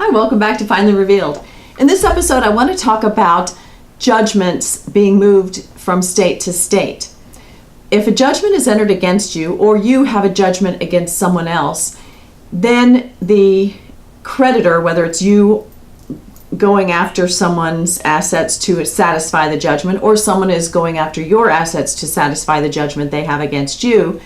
Hi, welcome back to Finally Revealed. In this episode, I want to talk about judgments being moved from state to state. If a judgment is entered against you, or you have a judgment against someone else, then the creditor, whether it's you going after someone's assets to satisfy the judgment, or someone is going after your assets to satisfy the judgment they have against you,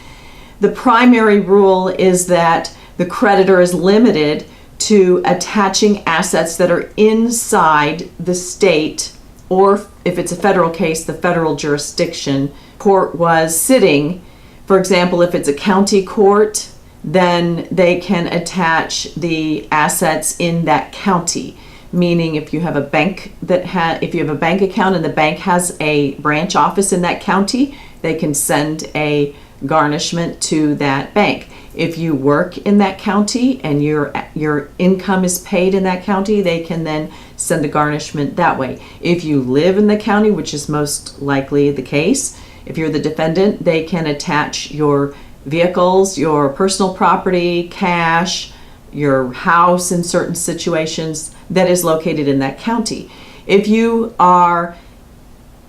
the primary rule is that the creditor is limited to attaching assets that are inside the state, or if it's a federal case, the federal jurisdiction court was sitting. For example, if it's a county court, then they can attach the assets in that county. Meaning, if you have a bank if you have a bank account and the bank has a branch office in that county, they can send a garnishment to that bank. If you work in that county and your income is paid in that county, they can then send a garnishment that way. If you live in the county, which is most likely the case, if you're the defendant, they can attach your vehicles, your personal property, cash, your house in certain situations that is located in that county. If you are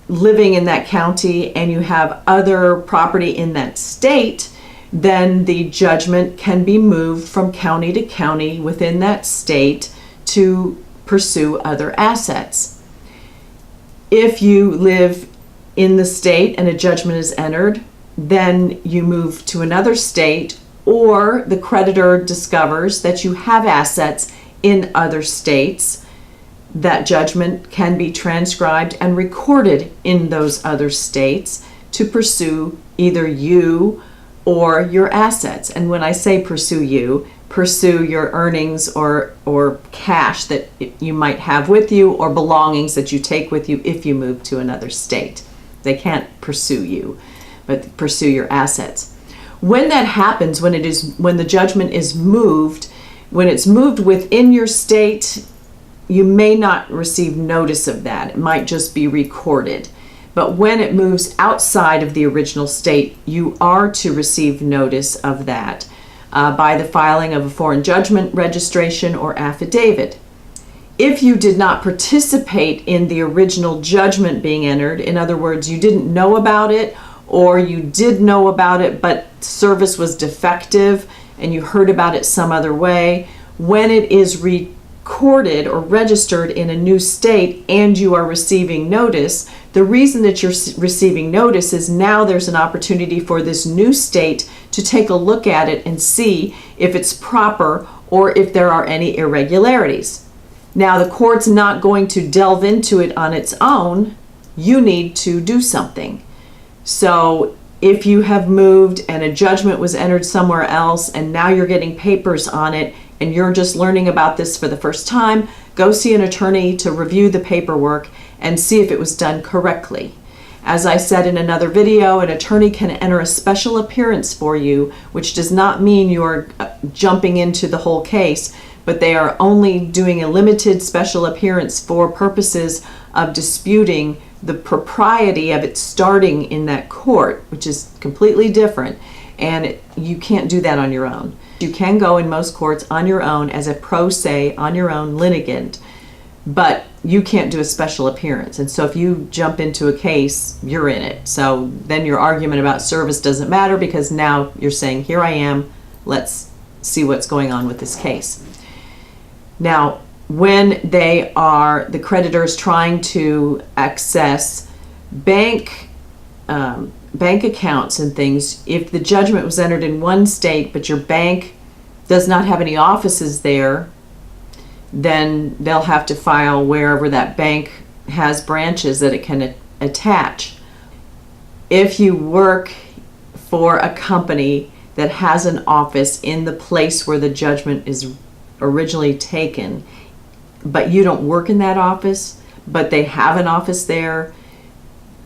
living in that county and you have other property in that state, then the judgment can be moved from county to county within that state to pursue other assets. If you live in the state and a judgment is entered, then you move to another state, or the creditor discovers that you have assets in other states. That judgment can be transcribed and recorded in those other states to pursue either you or your assets. And when I say pursue you, pursue your earnings or cash that you might have with you, or belongings that you take with you if you move to another state. They can't pursue you, but pursue your assets. When that happens, when the judgment is moved, when it's moved within your state, you may not receive notice of that. It might just be recorded. But when it moves outside of the original state, you are to receive notice of that by the filing of a foreign judgment registration or affidavit. If you did not participate in the original judgment being entered, in other words, you didn't know about it, or you did know about it but service was defective and you heard about it some other way, when it is recorded or registered in a new state and you are receiving notice, the reason that you're receiving notice is now there's an opportunity for this new state to take a look at it and see if it's proper or if there are any irregularities. Now, the court's not going to delve into it on its own. You need to do something. So if you have moved and a judgment was entered somewhere else and now you're getting papers on it and you're just learning about this for the first time, go see an attorney to review the paperwork and see if it was done correctly. As I said in another video, an attorney can enter a special appearance for you, which does not mean you're jumping into the whole case, but they are only doing a limited special appearance for purposes of disputing the propriety of it starting in that court, which is completely different, and you can't do that on your own. You can go in most courts on your own as a pro se, on your own litigant, but you can't do a special appearance. And so if you jump into a case, you're in it. So then your argument about service doesn't matter, because now you're saying, here I am, let's see what's going on with this case. Now, when the creditors trying to access bank accounts and things, if the judgment was entered in one state but your bank does not have any offices there, then they'll have to file wherever that bank has branches that it can attach. If you work for a company that has an office in the place where the judgment is originally taken, but you don't work in that office, but they have an office there,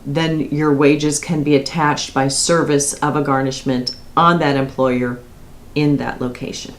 then your wages can be attached by service of a garnishment on that employer in that location.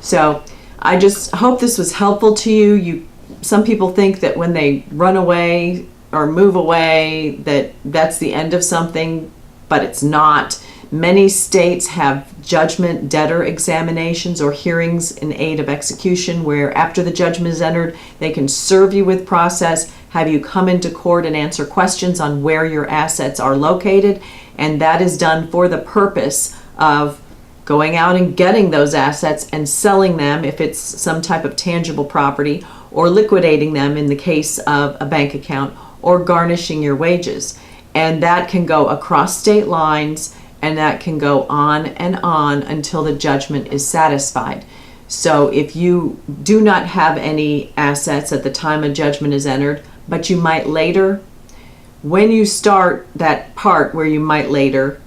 So I just hope this was helpful to you. Some people think that when they run away or move away, that's the end of something, but it's not. Many states have judgment debtor examinations or hearings in aid of execution, where after the judgment is entered, they can serve you with process, have you come into court and answer questions on where your assets are located, and that is done for the purpose of going out and getting those assets and selling them if it's some type of tangible property, or liquidating them in the case of a bank account, or garnishing your wages. And that can go across state lines, and that can go on and on until the judgment is satisfied. So if you do not have any assets at the time a judgment is entered, but you might later, when you start that part where you might later,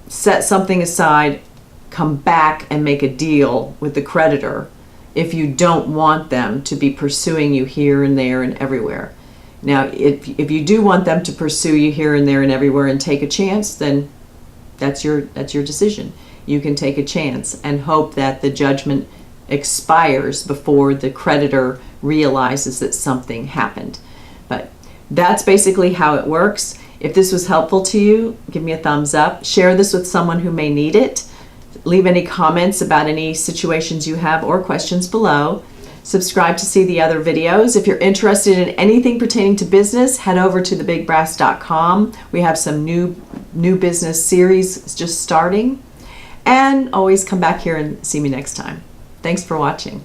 set something aside, come back and make a deal with the creditor if you don't want them to be pursuing you here and there and everywhere. Now, if you do want them to pursue you here and there and everywhere and take a chance, then that's your decision. You can take a chance and hope that the judgment expires before the creditor realizes that something happened. But that's basically how it works. If this was helpful to you, give me a thumbs up. Share this with someone who may need it. Leave any comments about any situations you have or questions below. Subscribe to see the other videos. If you're interested in anything pertaining to business, head over to thebigbrass.com. We have some new business series just starting. And always come back here and see me next time. Thanks for watching.